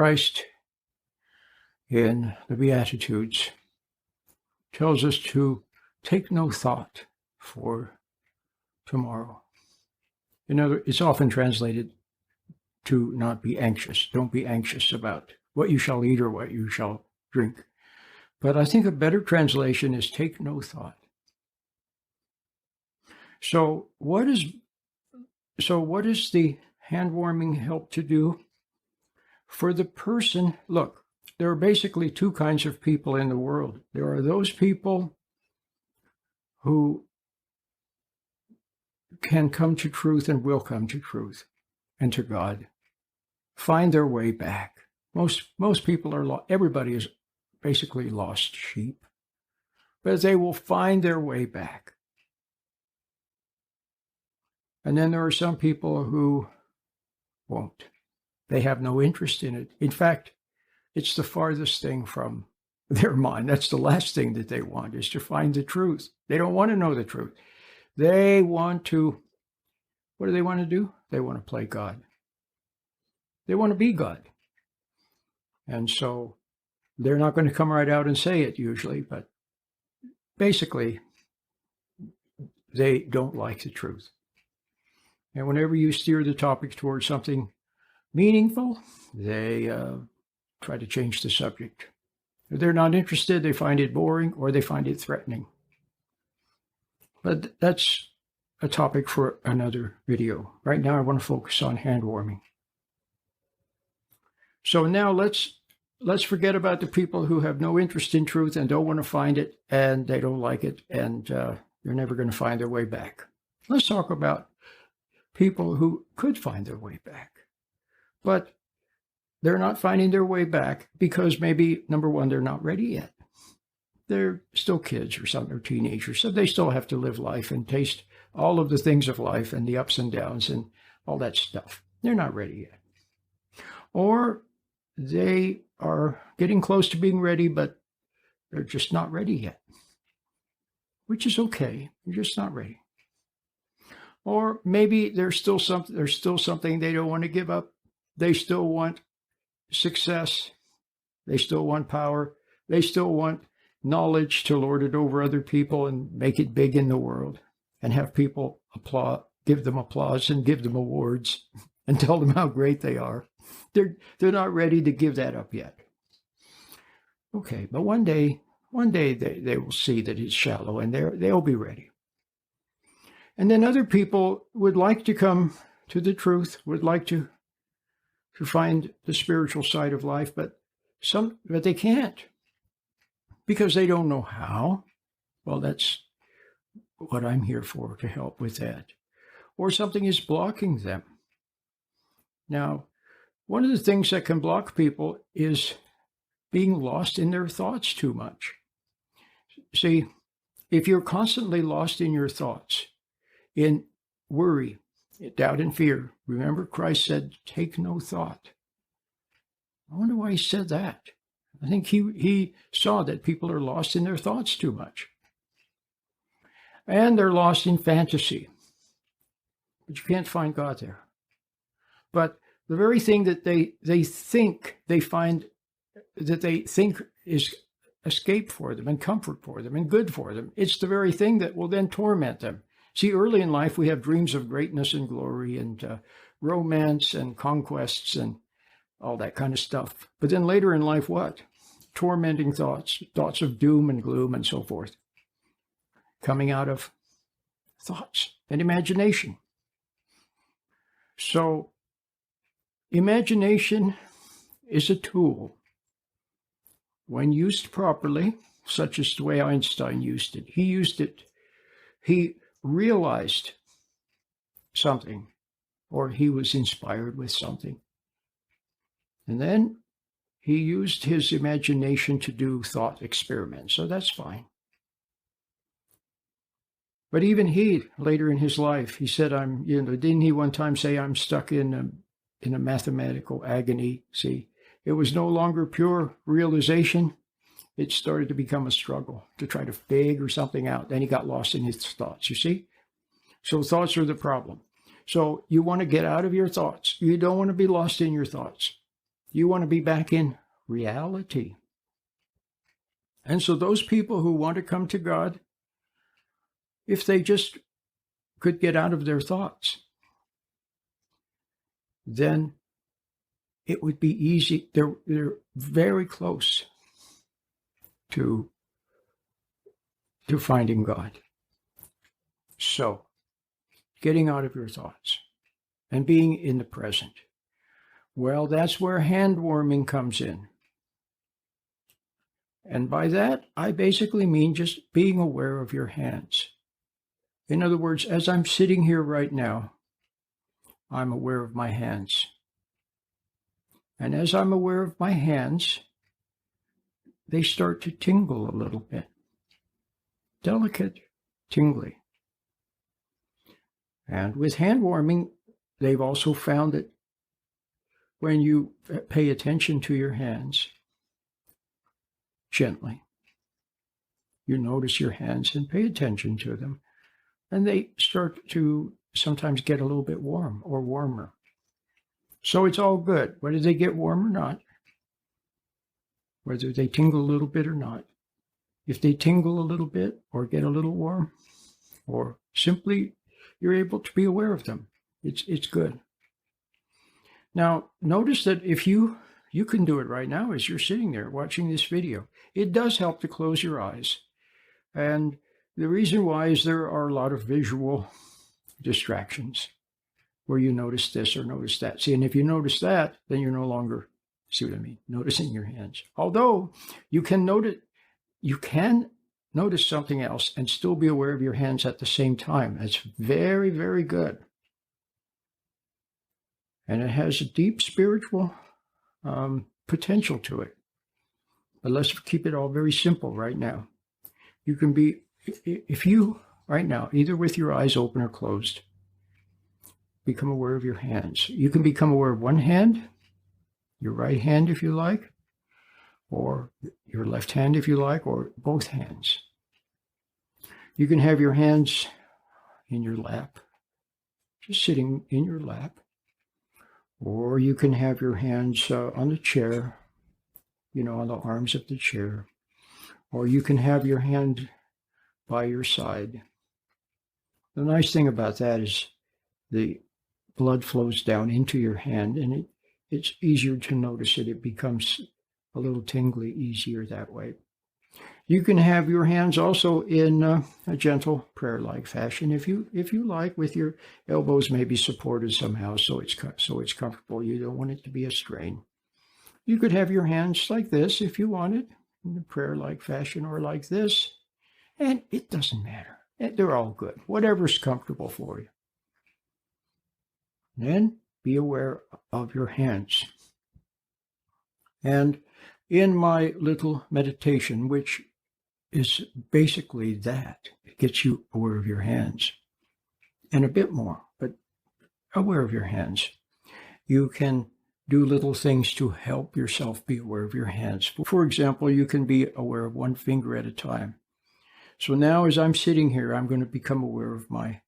Christ in the Beatitudes tells us to take no thought for tomorrow. It's often translated to not be anxious. Don't be anxious about what you shall eat or what you shall drink. But I think a better translation is take no thought. So what is the hand warming help to do? For the person, look, there are basically two kinds of people in the world. There are those people who can come to truth and will come to truth and to God, find their way back. Most people are lost. Everybody is basically lost sheep, but they will find their way back. And then there are some people who won't. They have no interest in it. In fact, it's the farthest thing from their mind. That's the last thing that they want, is to find the truth. They don't want to know the truth. They want to, what do they want to do? They want to play God. They want to be God. And so they're not going to come right out and say it usually, but basically they don't like the truth. And whenever you steer the topic towards something meaningful, they try to change the subject. If they're not interested, they find it boring or they find it threatening. But that's a topic for another video. Right now, I want to focus on hand warming. So now let's forget about the people who have no interest in truth and don't want to find it, and they don't like it, and they're never going to find their way back. Let's talk about people who could find their way back, but they're not finding their way back because maybe, number one, they're not ready yet. They're still kids or something, or teenagers, so they still have to live life and taste all of the things of life and the ups and downs and all that stuff. They're not ready yet. Or they are getting close to being ready, but they're just not ready yet, which is okay. You're just not ready. Or maybe there's still something they don't want to give up. They still want success. They still want power. They still want knowledge to lord it over other people and make it big in the world and have people give them applause and give them awards and tell them how great they are. They're not ready to give that up yet. Okay, but one day they will see that it's shallow and they'll be ready. And then other people would like to come to the truth, would like to find the spiritual side of life, but they can't because they don't know how. Well, that's what I'm here for, to help with that. Or something is blocking them. Now, one of the things that can block people is being lost in their thoughts too much. See, if you're constantly lost in your thoughts, in worry, doubt, and fear, remember Christ said, take no thought. I wonder why he said that. I think he saw that people are lost in their thoughts too much. And they're lost in fantasy. But you can't find God there. But the very thing that they think is escape for them and comfort for them and good for them, it's the very thing that will then torment them. See, early in life, we have dreams of greatness and glory and romance and conquests and all that kind of stuff. But then later in life, what? Tormenting thoughts of doom and gloom and so forth, coming out of thoughts and imagination. So imagination is a tool. When used properly, such as the way Einstein used it, he realized something, or he was inspired with something. And then he used his imagination to do thought experiments, so that's fine. But even he, later in his life, he said, didn't he one time say, I'm stuck in a mathematical agony? See, it was no longer pure realization. It started to become a struggle to try to figure something out. Then he got lost in his thoughts, you see? So thoughts are the problem. So you want to get out of your thoughts. You don't want to be lost in your thoughts. You want to be back in reality. And so those people who want to come to God, if they just could get out of their thoughts, then it would be easy. They're very close to finding God. So, getting out of your thoughts and being in the present. Well, that's where hand warming comes in. And by that, I basically mean just being aware of your hands. In other words, as I'm sitting here right now, I'm aware of my hands. And as I'm aware of my hands, they start to tingle a little bit. Delicate, tingly. And with hand warming, they've also found that when you pay attention to your hands gently, you notice your hands and pay attention to them, and they start to sometimes get a little bit warm or warmer. So it's all good, whether they get warm or not, whether they tingle a little bit or not. If they tingle a little bit or get a little warm, or simply you're able to be aware of them, it's good. Now, notice that if you can do it right now as you're sitting there watching this video. It does help to close your eyes. And the reason why is there are a lot of visual distractions where you notice this or notice that. See, and if you notice that, then you're no longer, see what I mean, noticing your hands. Although you can notice something else and still be aware of your hands at the same time. That's very, very good. And it has a deep spiritual potential to it. But let's keep it all very simple right now. You can be, if you, right now, either with your eyes open or closed, become aware of your hands. You can become aware of one hand, your right hand if you like, or your left hand if you like, or both hands. You can have your hands in your lap, just sitting in your lap. Or you can have your hands on the chair, on the arms of the chair. Or you can have your hand by your side. The nice thing about that is the blood flows down into your hand, and it's easier to notice it. It becomes a little tingly easier that way. You can have your hands also in a gentle prayer-like fashion, if you like, with your elbows maybe supported somehow, so it's comfortable. You don't want it to be a strain. You could have your hands like this if you wanted, in a prayer-like fashion, or like this, and it doesn't matter. They're all good, whatever's comfortable for you. Then be aware of your hands. And in my little meditation, which is basically that, it gets you aware of your hands and a bit more, but aware of your hands. You can do little things to help yourself be aware of your hands. For example, you can be aware of one finger at a time. So now as I'm sitting here, I'm going to become aware of my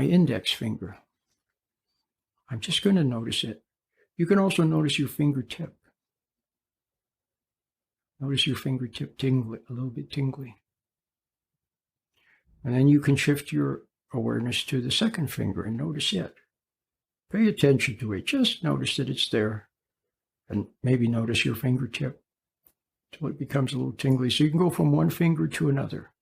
index finger. I'm just going to notice it. You can also notice your fingertip. Notice your fingertip tingly, a little bit tingly. And then you can shift your awareness to the second finger and notice it. Pay attention to it. Just notice that it's there. And maybe notice your fingertip until it becomes a little tingly. So you can go from one finger to another.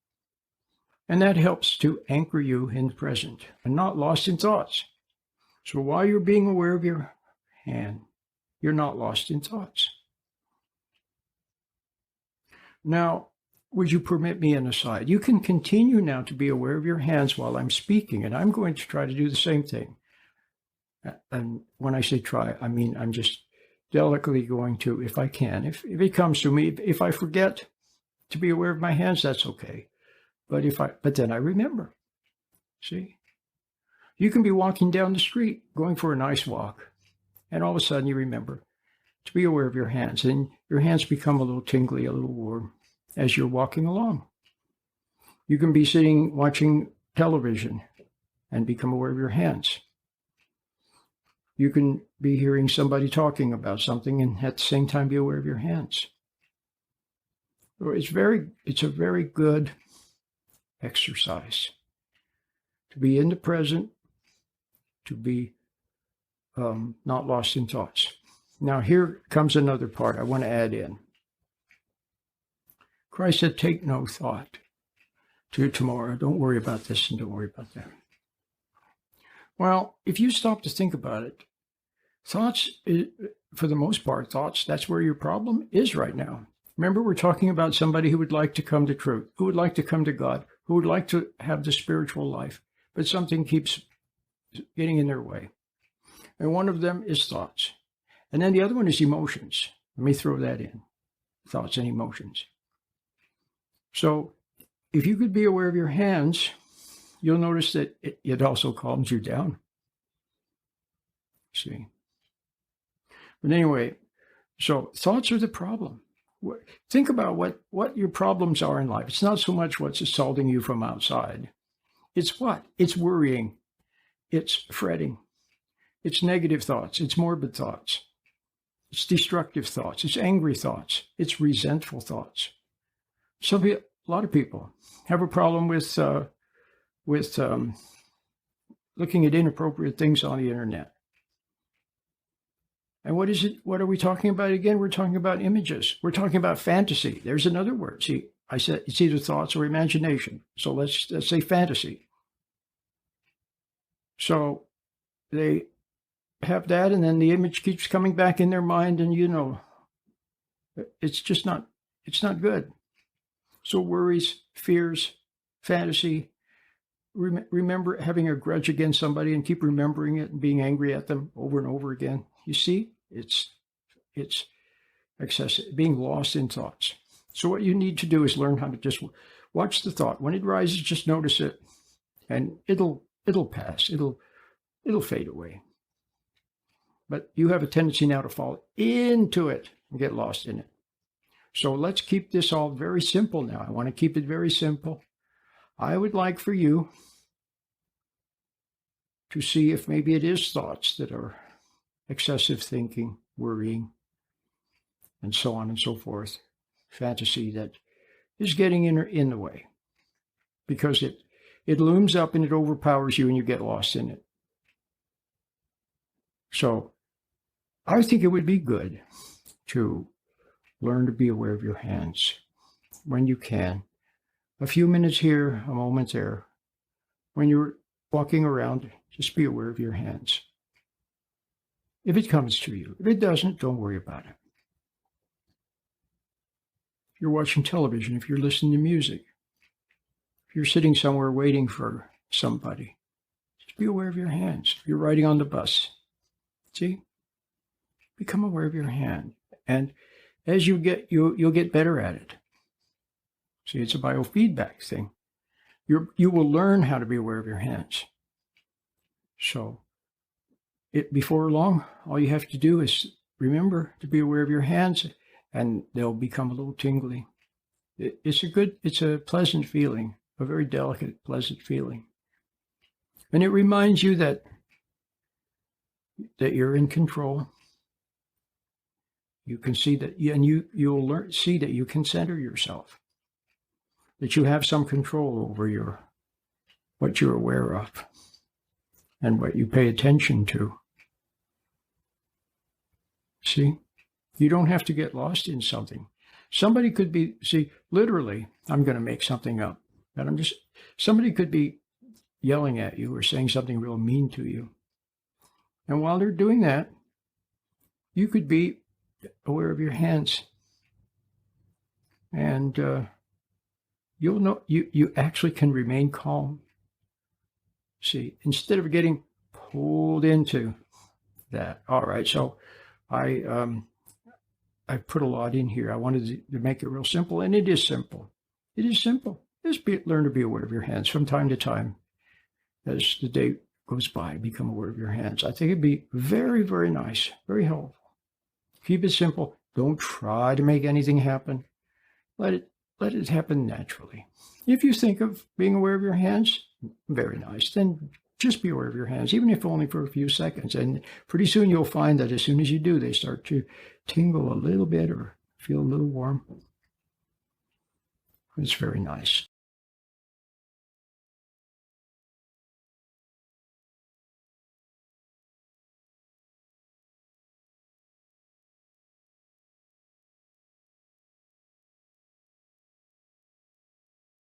And that helps to anchor you in the present and not lost in thoughts. So while you're being aware of your hand, you're not lost in thoughts. Now, would you permit me an aside? You can continue now to be aware of your hands while I'm speaking, and I'm going to try to do the same thing. And when I say try, I mean I'm just delicately going to, if I can, if it comes to me, if I forget to be aware of my hands, that's okay. But then I remember. See? You can be walking down the street, going for a nice walk, and all of a sudden you remember to be aware of your hands, and your hands become a little tingly, a little warm as you're walking along. You can be sitting watching television and become aware of your hands. You can be hearing somebody talking about something and at the same time be aware of your hands. It's a very good exercise to be in the present, to be not lost in thoughts. Now, here comes another part I want to add in. Christ said, take no thought to tomorrow. Don't worry about this and don't worry about that. Well, if you stop to think about it, thoughts, for the most part, thoughts, that's where your problem is right now. Remember, we're talking about somebody who would like to come to truth, who would like to come to God, who would like to have the spiritual life, but something keeps getting in their way. And one of them is thoughts. And then the other one is emotions. Let me throw that in. Thoughts and emotions. So if you could be aware of your hands, you'll notice that it also calms you down. See? But anyway, so thoughts are the problem. Think about what your problems are in life. It's not so much what's assaulting you from outside. It's what? It's worrying. It's fretting. It's negative thoughts. It's morbid thoughts. It's destructive thoughts. It's angry thoughts. It's resentful thoughts. So a lot of people have a problem with looking at inappropriate things on the internet. And what is it? What are we talking about again? We're talking about images. We're talking about fantasy. There's another word. See, I said it's either thoughts or imagination. So let's say fantasy. So they have that, and then the image keeps coming back in their mind, and it's just not, it's not good. So worries, fears, fantasy, remember having a grudge against somebody and keep remembering it and being angry at them over and over again. You see, it's excessive, being lost in thoughts. So what you need to do is learn how to just watch the thought. When it rises, just notice it, and it'll pass. It'll fade away. But you have a tendency now to fall into it and get lost in it. So let's keep this all very simple now. I want to keep it very simple. I would like for you to see if maybe it is thoughts that are excessive thinking, worrying, and so on and so forth. Fantasy that is getting in the way, because it looms up and it overpowers you and you get lost in it. So I think it would be good to learn to be aware of your hands when you can. A few minutes here, a moment there. When you're walking around, just be aware of your hands. If it comes to you. If it doesn't, don't worry about it. If you're watching television, if you're listening to music, if you're sitting somewhere waiting for somebody, just be aware of your hands. If you're riding on the bus, see? Become aware of your hand. And as you'll get better at it. See, it's a biofeedback thing. You will learn how to be aware of your hands. So before long, all you have to do is remember to be aware of your hands, and they'll become a little tingly. It's a pleasant feeling, a very delicate, pleasant feeling. And it reminds you that you're in control. You can see that, and you'll see that you can center yourself, that you have some control over what you're aware of and what you pay attention to. See, you don't have to get lost in something. Somebody could be, literally, I'm going to make something up, but somebody could be yelling at you or saying something real mean to you. And while they're doing that, you could be aware of your hands, and you'll know you actually can remain calm. See, instead of getting pulled into that. All right, so I put a lot in here. I wanted to make it real simple, and it is simple. It is simple. Just learn to be aware of your hands from time to time as the day goes by. Become aware of your hands. I think it'd be very, very nice, very helpful. Keep it simple. Don't try to make anything happen. Let it happen naturally. If you think of being aware of your hands, very nice. Then just be aware of your hands, even if only for a few seconds. And pretty soon you'll find that as soon as you do, they start to tingle a little bit or feel a little warm. It's very nice.